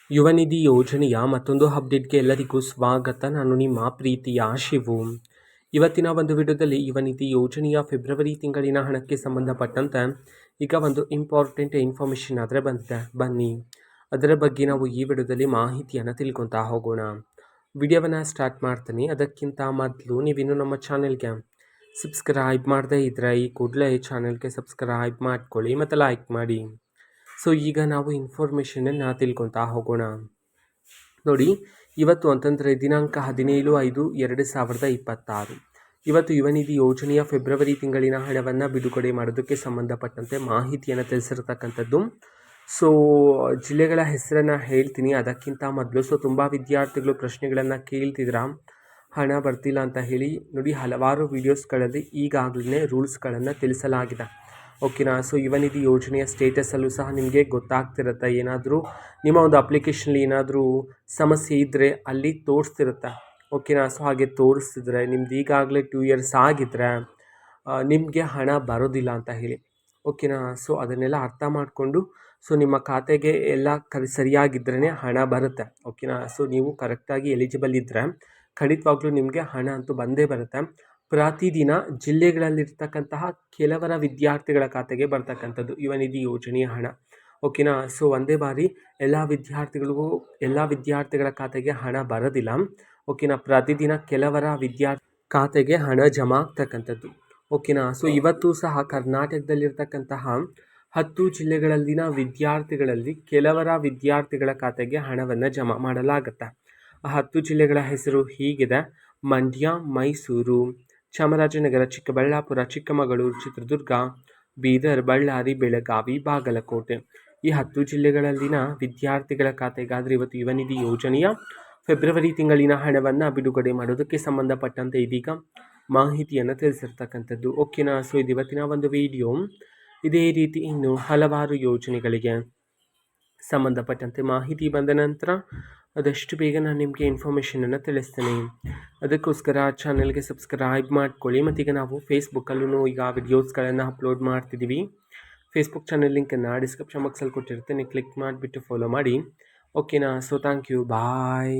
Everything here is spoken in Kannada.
ಯುವ ನಿಧಿ ಯೋಜನೆಯ ಮತ್ತೊಂದು ಅಪ್ಡೇಟ್ಗೆ ಎಲ್ಲರಿಗೂ ಸ್ವಾಗತ. ನಾನು ನಿಮ್ಮ ಪ್ರೀತಿಯ ಶಿವು. ಇವತ್ತಿನ ಒಂದು ವಿಡಿಯೋದಲ್ಲಿ ಯುವ ನಿಧಿ ಯೋಜನೆಯ ಫೆಬ್ರವರಿ ತಿಂಗಳಿನ ಹಣಕ್ಕೆ ಸಂಬಂಧಪಟ್ಟಂತೆ ಈಗ ಒಂದು ಇಂಪಾರ್ಟೆಂಟ್ ಇನ್ಫಾರ್ಮೇಷನ್ ಆದರೆ ಬಂದಿದೆ. ಬನ್ನಿ ಅದರ ಬಗ್ಗೆ ನಾವು ಈ ವಿಡಿಯೋದಲ್ಲಿ ಮಾಹಿತಿಯನ್ನು ತಿಳ್ಕೊತಾ ಹೋಗೋಣ. ವಿಡಿಯೋವನ್ನು ಸ್ಟಾರ್ಟ್ ಮಾಡ್ತೀನಿ. ಅದಕ್ಕಿಂತ ಮೊದಲು ನೀವಿನ್ನೂ ನಮ್ಮ ಚಾನೆಲ್ಗೆ ಸಬ್ಸ್ಕ್ರೈಬ್ ಮಾಡದೇ ಇದ್ದರೆ ಈ ಕೂಡಲೇ ಚಾನೆಲ್ಗೆ ಸಬ್ಸ್ಕ್ರೈಬ್ ಮಾಡ್ಕೊಳ್ಳಿ ಮತ್ತು ಲೈಕ್ ಮಾಡಿ. ಸೊ ಈಗ ನಾವು ಇನ್ಫಾರ್ಮೇಷನನ್ನು ತಿಳ್ಕೊತಾ ಹೋಗೋಣ. ನೋಡಿ, ಇವತ್ತು ಅಂತಂದರೆ ದಿನಾಂಕ 17/5/2026 ಇವತ್ತು ಯುವ ನಿಧಿ ಯೋಜನೆಯ ಫೆಬ್ರವರಿ ತಿಂಗಳಿನ ಹಣವನ್ನು ಬಿಡುಗಡೆ ಮಾಡೋದಕ್ಕೆ ಸಂಬಂಧಪಟ್ಟಂತೆ ಮಾಹಿತಿಯನ್ನು ತಿಳಿಸಿರ್ತಕ್ಕಂಥದ್ದು. ಸೊ ಜಿಲ್ಲೆಗಳ ಹೆಸರನ್ನು ಹೇಳ್ತೀನಿ. ಅದಕ್ಕಿಂತ ಮೊದಲು ತುಂಬ ವಿದ್ಯಾರ್ಥಿಗಳು ಪ್ರಶ್ನೆಗಳನ್ನು ಕೇಳ್ತಿದ್ರ, ಹಣ ಬರ್ತಿಲ್ಲ ಅಂತ ಹೇಳಿ. ನೋಡಿ, ಹಲವಾರು ವೀಡಿಯೋಸ್ಗಳಲ್ಲಿ ಈಗಾಗಲೇ ರೂಲ್ಸ್ಗಳನ್ನು ತಿಳಿಸಲಾಗಿದೆ. ಓಕೆನಾ. ಸೊ ಯುವ ನಿಧಿ ಯೋಜನೆಯ ಸ್ಟೇಟಸಲ್ಲೂ ಸಹ ನಿಮಗೆ ಗೊತ್ತಾಗ್ತಿರುತ್ತೆ. ಏನಾದರೂ ನಿಮ್ಮ ಒಂದು ಅಪ್ಲಿಕೇಶನಲ್ಲಿ ಏನಾದರೂ ಸಮಸ್ಯೆ ಇದ್ದರೆ ಅಲ್ಲಿ ತೋರಿಸ್ತಿರುತ್ತೆ. ಓಕೆನಾ. ಸೊ ಹಾಗೆ ತೋರಿಸ್ತಿದ್ರೆ ನಿಮ್ದು ಈಗಾಗಲೇ 2 ಇಯರ್ಸ್ ಆಗಿದ್ದರೆ ನಿಮಗೆ ಹಣ ಬರೋದಿಲ್ಲ ಅಂತ ಹೇಳಿ. ಓಕೆನಾ. ಸೊ ಅದನ್ನೆಲ್ಲ ಅರ್ಥ ಮಾಡಿಕೊಂಡು ಸೊ ನಿಮ್ಮ ಖಾತೆಗೆ ಎಲ್ಲ ಸರಿಯಾಗಿದ್ರೇ ಹಣ ಬರುತ್ತೆ. ಓಕೆನಾ. ಸೊ ನೀವು ಕರೆಕ್ಟಾಗಿ ಎಲಿಜಿಬಲ್ ಇದ್ದರೆ ಖಂಡಿತವಾಗ್ಲೂ ನಿಮಗೆ ಹಣ ಅಂತೂ ಬಂದೇ ಬರುತ್ತೆ. ಪ್ರತಿದಿನ ಜಿಲ್ಲೆಗಳಲ್ಲಿರ್ತಕ್ಕಂತಹ ಕೆಲವರ ವಿದ್ಯಾರ್ಥಿಗಳ ಖಾತೆಗೆ ಬರ್ತಕ್ಕಂಥದ್ದು ಯುವ ನಿಧಿ ಯೋಜನೆಯ ಹಣ. ಓಕೆನಾ. ಸೊ ಒಂದೇ ಬಾರಿ ಎಲ್ಲ ವಿದ್ಯಾರ್ಥಿಗಳ ಖಾತೆಗೆ ಹಣ ಬರೋದಿಲ್ಲ. ಓಕೆನಾ. ಪ್ರತಿದಿನ ಕೆಲವರ ಖಾತೆಗೆ ಹಣ ಜಮಾ ಆಗ್ತಕ್ಕಂಥದ್ದು. ಓಕೆನಾ. ಸೊ ಇವತ್ತು ಸಹ ಕರ್ನಾಟಕದಲ್ಲಿರ್ತಕ್ಕಂತಹ 10 ಜಿಲ್ಲೆಗಳಲ್ಲಿನ ವಿದ್ಯಾರ್ಥಿಗಳಲ್ಲಿ ಕೆಲವರ ವಿದ್ಯಾರ್ಥಿಗಳ ಖಾತೆಗೆ ಹಣವನ್ನು ಜಮಾ ಮಾಡಲಾಗುತ್ತೆ. ಆ 10 ಜಿಲ್ಲೆಗಳ ಹೆಸರು ಹೀಗಿದೆ: ಮಂಡ್ಯ, ಮೈಸೂರು, ಚಾಮರಾಜನಗರ, ಚಿಕ್ಕಬಳ್ಳಾಪುರ, ಚಿಕ್ಕಮಗಳೂರು, ಚಿತ್ರದುರ್ಗ, ಬೀದರ್, ಬಳ್ಳಾರಿ, ಬೆಳಗಾವಿ, ಬಾಗಲಕೋಟೆ. ಈ 10 ಜಿಲ್ಲೆಗಳಲ್ಲಿನ ವಿದ್ಯಾರ್ಥಿಗಳ ಖಾತೆಗಾದರೆ ಇವತ್ತು ಯುವ ನಿಧಿ ಯೋಜನೆಯ ಫೆಬ್ರವರಿ ತಿಂಗಳಿನ ಹಣವನ್ನು ಬಿಡುಗಡೆ ಮಾಡೋದಕ್ಕೆ ಸಂಬಂಧಪಟ್ಟಂತೆ ಇದೀಗ ಮಾಹಿತಿಯನ್ನು ತಿಳಿಸಿರ್ತಕ್ಕಂಥದ್ದು. ಓಕೆನಾ. ಸೊ ಇದು ಇವತ್ತಿನ ಒಂದು ವಿಡಿಯೋ. ಇದೇ ರೀತಿ ಇನ್ನು ಹಲವಾರು ಯೋಜನೆಗಳಿಗೆ ಸಂಬಂಧಪಟ್ಟಂತೆ ಮಾಹಿತಿ ಬಂದ ನಂತರ ಆದಷ್ಟು ಬೇಗ ನಾನು ನಿಮಗೆ ಇನ್ಫಾರ್ಮೇಷನನ್ನು ತಿಳಿಸ್ತೀನಿ. ಅದಕ್ಕೋಸ್ಕರ ಚಾನಲ್ಗೆ ಸಬ್ಸ್ಕ್ರೈಬ್ ಮಾಡ್ಕೊಳ್ಳಿ. ಮತ್ತೀಗ ನಾವು ಫೇಸ್ಬುಕ್ಕಲ್ಲೂ ಈಗ ವಿಡಿಯೋಸ್ಗಳನ್ನು ಅಪ್ಲೋಡ್ ಮಾಡ್ತಿದ್ದೀವಿ. ಫೇಸ್ಬುಕ್ ಚಾನಲ್ ಲಿಂಕನ್ನು ಡಿಸ್ಕ್ರಿಪ್ಷನ್ ಬಾಕ್ಸಲ್ಲಿ ಕೊಟ್ಟಿರ್ತೀನಿ. ಕ್ಲಿಕ್ ಮಾಡಿಬಿಟ್ಟು ಫಾಲೋ ಮಾಡಿ. ಓಕೆನಾ. So thank you. ಬಾಯ್.